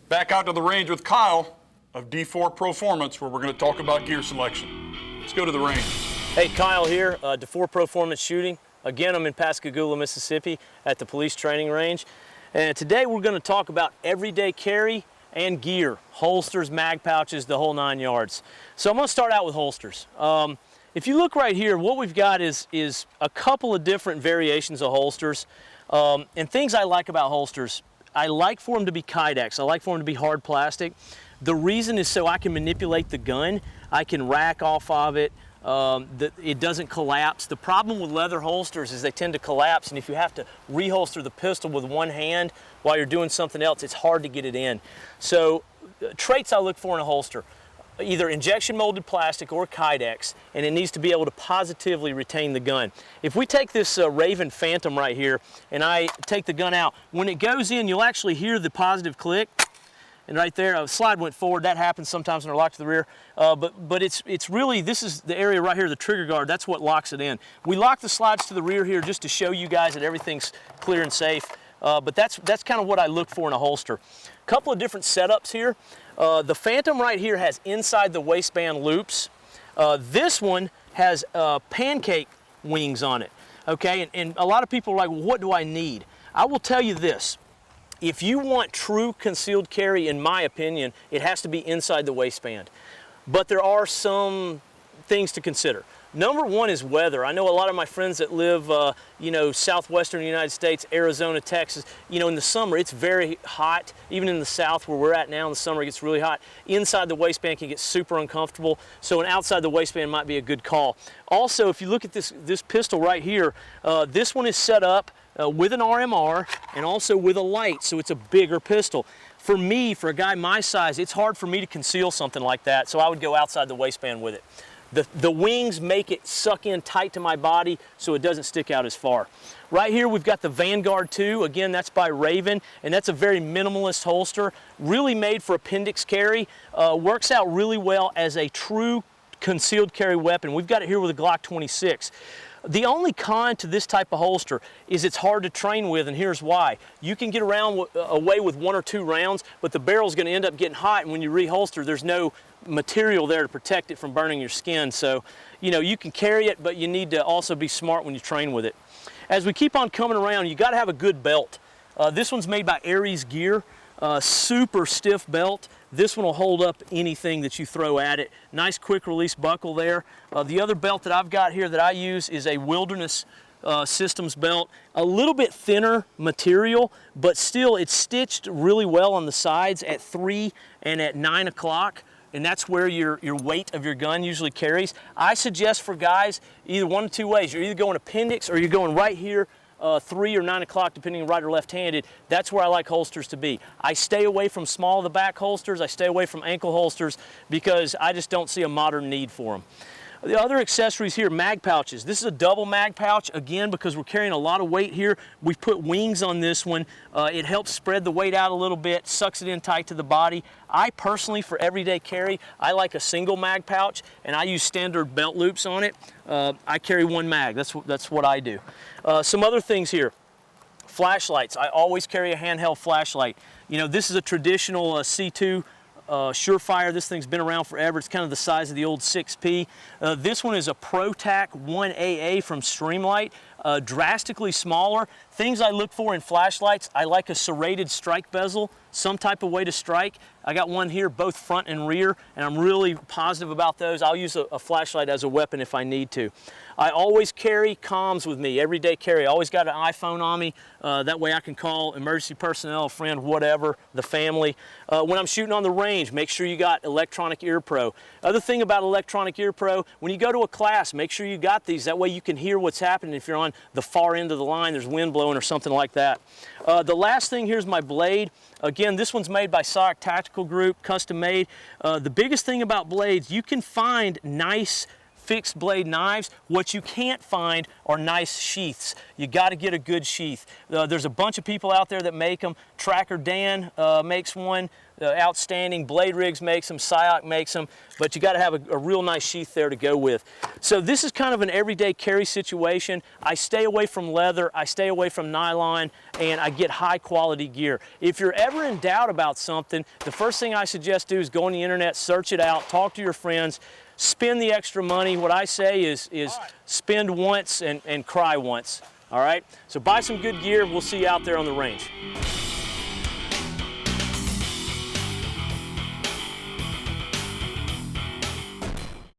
Back out to the range with Kyle of Defoor Proformance, where we're going to talk about gear selection. Let's go to the range. Hey, Kyle here, Defoor Proformance Shooting. Again, I'm in Pascagoula, Mississippi at the police training range. And today we're going to talk about everyday carry and gear, holsters, mag pouches, the whole 9 yards. So I'm going to start out with holsters. If you look right here, what we've got is a couple of different variations of holsters. And things I like about holsters, I like for them to be Kydex. I like for them to be hard plastic. The reason is so I can manipulate the gun. I can rack off of it. It doesn't collapse. The problem with leather holsters is they tend to collapse, and if you have to reholster the pistol with one hand while you're doing something else, it's hard to get it in. So traits I look for in a holster, either injection molded plastic or Kydex, and it needs to be able to positively retain the gun. If we take this Raven Phantom right here and I take the gun out, when it goes in, you'll actually hear the positive click. And right there, a slide went forward. That happens sometimes when they're locked to the rear. But it's really, this is the area right here, the trigger guard. That's what locks it in. We lock the slides to the rear here just to show you guys that everything's clear and safe. But that's kind of what I look for in a holster. A couple of different setups here. The Phantom right here has inside the waistband loops. This one has pancake wings on it. Okay, and a lot of people are like, well, what do I need? I will tell you this. If you want true concealed carry, in my opinion, it has to be inside the waistband. But there are some things to consider. Number one is weather. I know a lot of my friends that live, southwestern United States, Arizona, Texas, in the summer it's very hot. Even in the south where we're at now in the summer it gets really hot. Inside the waistband can get super uncomfortable, so an outside the waistband might be a good call. Also, if you look at this pistol right here, this one is set up with an RMR and also with a light, so it's a bigger pistol. For me, for a guy my size, it's hard for me to conceal something like that, so I would go outside the waistband with it. The wings make it suck in tight to my body so it doesn't stick out as far. Right here we've got the Vanguard 2, again that's by Raven, and that's a very minimalist holster, really made for appendix carry, works out really well as a true concealed carry weapon. We've got it here with a Glock 26. The only con to this type of holster is it's hard to train with, and here's why. You can get away with 1 or 2 rounds, but the barrel's going to end up getting hot, and when you reholster, there's no material there to protect it from burning your skin. So, you can carry it, but you need to also be smart when you train with it. As we keep on coming around, you got to have a good belt. This one's made by Aries Gear, super stiff belt. This one will hold up anything that you throw at it. Nice quick release buckle there. The other belt that I've got here that I use is a Wilderness Systems belt. A little bit thinner material, but still it's stitched really well on the sides at 3 and at 9 o'clock. And that's where your weight of your gun usually carries. I suggest for guys either one of 2 ways. You're either going appendix or you're going right here 3 or 9 o'clock, depending on right or left-handed. That's where I like holsters to be. I stay away from small of the back holsters. I stay away from ankle holsters because I just don't see a modern need for them. The other accessories here, mag pouches. This is a double mag pouch, again, because we're carrying a lot of weight here. We've put wings on this one. It helps spread the weight out a little bit, sucks it in tight to the body. I personally, for everyday carry, I like a single mag pouch, and I use standard belt loops on it. I carry 1 mag. That's what I do. Some other things here. Flashlights. I always carry a handheld flashlight. This is a traditional C2 Surefire. This thing's been around forever. It's kind of the size of the old 6P. This one is a ProTac 1AA from Streamlight, drastically smaller. Things I look for in flashlights, I like a serrated strike bezel, some type of way to strike. I got one here, both front and rear, and I'm really positive about those. I'll use a flashlight as a weapon if I need to. I always carry comms with me, everyday carry. I always got an iPhone on me. That way I can call emergency personnel, a friend, whatever, the family. When I'm shooting on the range, make sure you got electronic ear pro. Other thing about electronic ear pro, when you go to a class, make sure you got these. That way you can hear what's happening if you're on the far end of the line, there's wind blowing or something like that. The last thing here is my blade. Again, this one's made by Sock Tactical Group, custom made. The biggest thing about blades, you can find nice fixed blade knives. What you can't find are nice sheaths. You got to get a good sheath. There's a bunch of people out there that make them. Tracker Dan makes one. Outstanding. Blade Rigs makes them. Syoc makes them. But you got to have a real nice sheath there to go with. So this is kind of an everyday carry situation. I stay away from leather. I stay away from nylon, and I get high quality gear. If you're ever in doubt about something, the first thing I suggest do is go on the internet, search it out, talk to your friends, spend the extra money. What I say is spend once and cry once. All right? So buy some good gear. We'll see you out there on the range.